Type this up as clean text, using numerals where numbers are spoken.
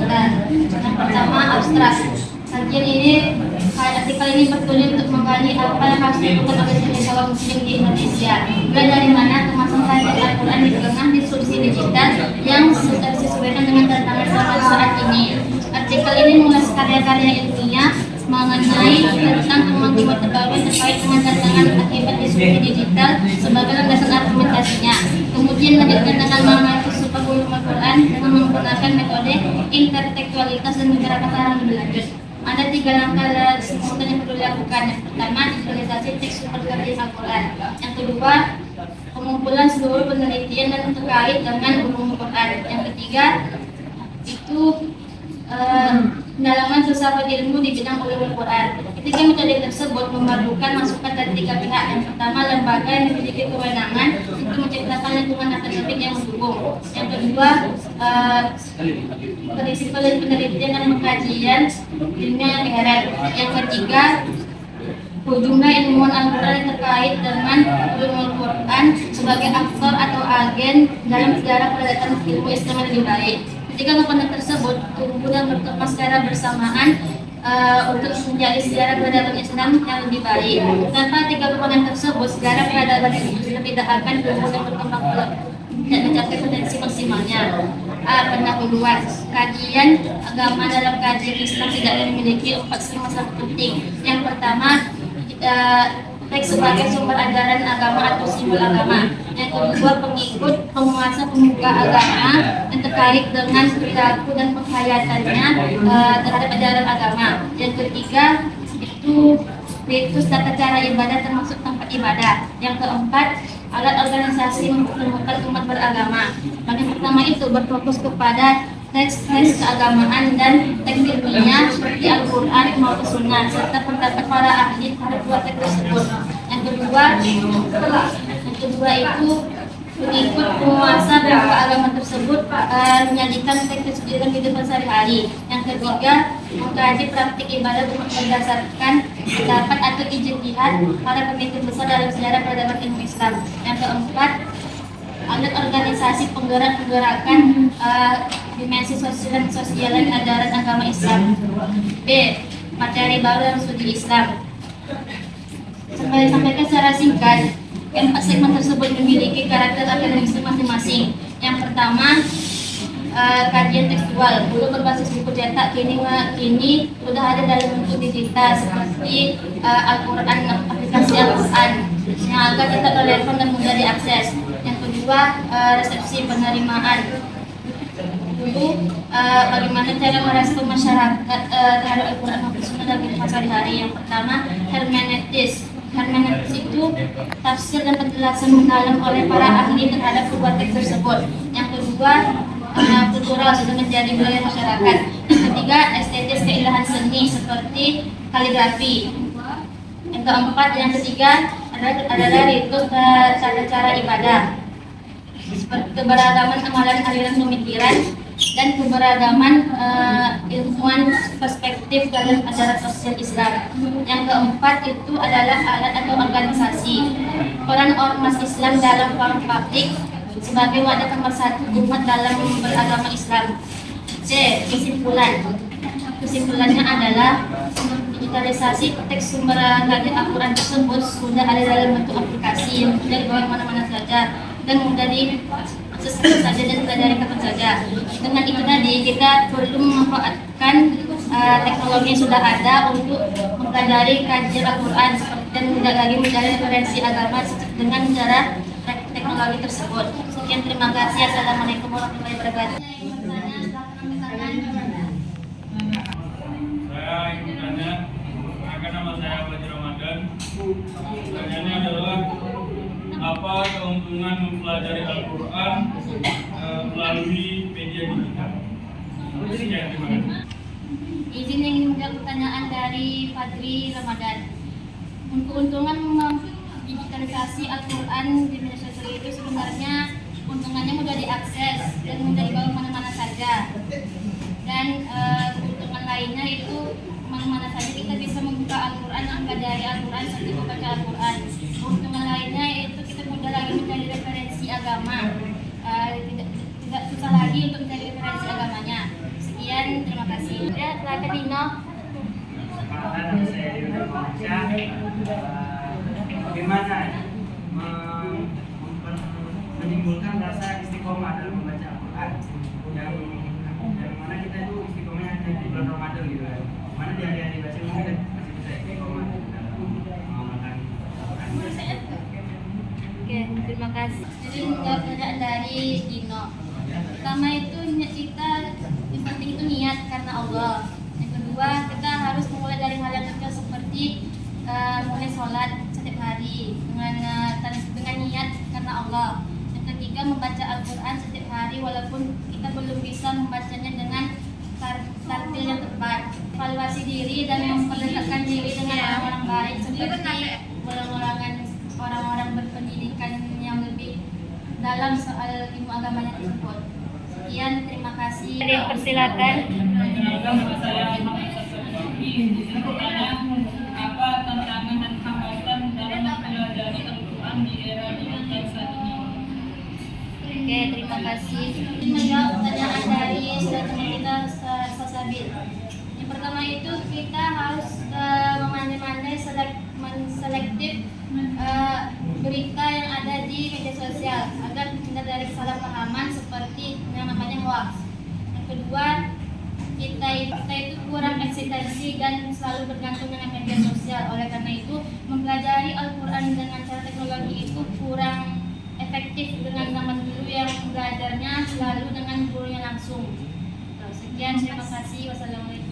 Ramadan. Yang pertama, abstrak. Kajian ini, artikel ini bertujuan untuk menggali apa yang harus dilakukan oleh sesama muslim di Indonesia. Mulai dari mana kemasan kajian Al-Quran di tengah disrupsi digital yang disesuaikan dengan tantangan zaman saat ini. Artikel ini mengulas karya-karya ilmiah mengenai tentang kemampuan terbaru terkait dengan tantangan akibat disrupsi digital sebagai landasan argumentasinya. Kemudian lanjutkan dengan mengenai filsafat ulum Al-Quran dengan menggunakan metode intertekstualitas dan beberapa cara lebih lanjut. Ada 3 langkah simultan yang perlu dilakukan. Yang pertama, visualisasi teks sumber kajian Al-Quran. Yang kedua, pengumpulan seluruh penelitian dan terkait dengan ulum Al-Quran. Yang ketiga, itu pendalaman filsafat ilmu di bidang ulumul Quran. Ketiga metode tersebut memadukan masukan dari 3 pihak. Yang pertama, lembaga yang memiliki kewenangan untuk menciptakan lingkungan akademik yang mendukung. Yang kedua, prinsip penelitian dan pengkajian ilmiah yang inheren. Yang ketiga, jumlah ilmuwan Al-Quran yang terkait dengan ulumul Quran sebagai aktor atau agen dalam sejarah peradaban ilmu Islam yang lebih baik. Ketika komponen tersebut tumbuh dan berkembang secara bersamaan untuk menjadi sejarah peradaban Islam yang lebih baik. Tanpa 3 komponen tersebut, sejarah peradaban Islam tidak akan tumbuh dan berkembang dan mencapai potensi maksimalnya. Pendahuluan kajian agama dalam kajian Islam tidak memiliki 4 masalah penting. Yang pertama, teks sebagai sumber ajaran agama atau simbol agama. Yang kedua, pengikut, penguasa, pemuka agama yang terkait dengan perilaku dan penghayatannya terhadap ajaran agama. Yang ketiga, itu ritus tata cara ibadah termasuk tempat ibadah. Yang keempat, alat organisasi mempertemukan umat beragama. Yang pertama itu berfokus kepada teks-teks keagamaan dan teks ilmiah seperti Al-Quran maupun Sunnah serta pendapat para ahli terhadap 2 teks tersebut. Yang kedua itu mengikut penguasa dan agama tersebut menyajikan teks dalam kehidupan sehari-hari. Yang ketiga, mengkaji praktik ibadah berdasarkan pendapat atau ijtihad para pemimpin besar dalam sejarah peradaban ilmu Islam. Yang keempat, alat organisasi penggerak-penggerakan dimensi sosial dan ajaran agama Islam. B. Materi baru dalam studi Islam. Sampaikan secara singkat, 4 segmen tersebut memiliki karakter akademis masing-masing. Yang pertama, kajian tekstual. Dulu berbasis buku cetak, kini sudah ada dalam bentuk digital seperti Al-Quran, aplikasi Al-Quran yang agar tetap relevan dan mudah diakses. Yang kedua, resepsi penerimaan. Dulu bagaimana cara merespon masyarakat terhadap Al-Quran maupun Sunnah dalam kehidupan sehari-hari. Yang pertama, hermeneutis. Hermeneutis itu tafsir dan penjelasan mendalam oleh para ahli terhadap sebuah teks tersebut. Yang kedua, kultural sudah menjadi budaya masyarakat. Yang ketiga, estetis keindahan seni seperti kaligrafi. Yang keempat, yang ketiga adalah ritus tata cara ibadah seperti keberagaman amalan aliran pemikiran dan keberagaman ilmuwan perspektif dalam ajaran sosial Islam. Yang keempat itu adalah alat atau organisasi peran ormas Islam dalam forum publik sebagai wadah pemersatu umat dalam beragama Islam. C. Kesimpulannya adalah digitalisasi teks sumber kajian Al-Quran tersebut sudah ada dalam bentuk aplikasi yang mudah dibawa kemana-mana saja dan mudah diakses kapan saja dan dipelajari kapan saja. Dengan itu tadi, kita perlu memanfaatkan teknologi yang sudah ada untuk mempelajari kajian Al-Quran dan tidak lagi mencari referensi agama dengan cara teknologi tersebut. Sekian, terima kasih. Assalamualaikum warahmatullahi wabarakatuh. Saya ingin tanya, perkenalkan nama saya Haji Ramadan. Pertanyaannya adalah, apa keuntungan mempelajari Al-Quran melalui media digital? Sekian, terima kasih. Izin yang ingin menjawab pertanyaan dari Fadri Ramadan. Keuntungan digitalisasi Al-Quran di media sosial itu sebenarnya keuntungannya mudah diakses dan mudah dibawa kemana-mana saja. Dan keuntungan lainnya itu kemana-mana saja kita bisa membuka Al-Quran dan mempelajari Al-Quran sambil membaca Al-Quran. Keuntungan lainnya itu kita mudah lagi mencari referensi agama, tidak susah lagi untuk mencari referensi agamanya. Sekian, Sekian, terima kasih. Ya, silakan Dino. Perkenalkan, nama saya Dino Malaysia. Bagaimana menimbulkan rasa istiqomah dalam membaca Al-Quran yang mana kita itu istiqomahnya hanya di bulan Ramadan gitu kan. Mana di hari-hari baca mungkin kita masih bisa istiqomah dalam mengamalkan Al-Quran. Oke, terima kasih. Jadi menjawab pertanyaan dari Dino. Pertama itu kita yang penting itu niat karena Allah. Yang kedua kita harus mulai dari hal yang kecil seperti mulai sholat setiap hari dengan niat karena Allah. Yang ketiga membaca Al-Quran setiap hari walaupun kita belum bisa membacanya dengan tartil yang tepat. Evaluasi diri dan memperdekatkan diri dengan orang-orang baik seperti orang-orang berpendidikan yang lebih dalam soal ilmu agamanya tersebut. Sekian, terima kasih. Ada yang persilakan. Perkenalkan, nama saya Muhammad Safi. Di sini bertanya, apa tantangan dan hambatan dalam mempelajari Al-Quran di era digital saat ini? Oke, terima kasih. Menjawab pertanyaan dari teman kita Sasabil. Yang pertama itu kita harus memandai-mandai selektif berita yang ada di media sosial agar terhindar dari kesalahpahaman seperti yang namanya hoax. Yang kedua, kita itu kurang eksistensi dan selalu bergantung dengan media sosial. Oleh karena itu, mempelajari Al-Quran dengan cara teknologi itu kurang efektif dengan zaman dulu yang belajarnya selalu dengan gurunya langsung. Sekian, terima kasih. Wassalamualaikum.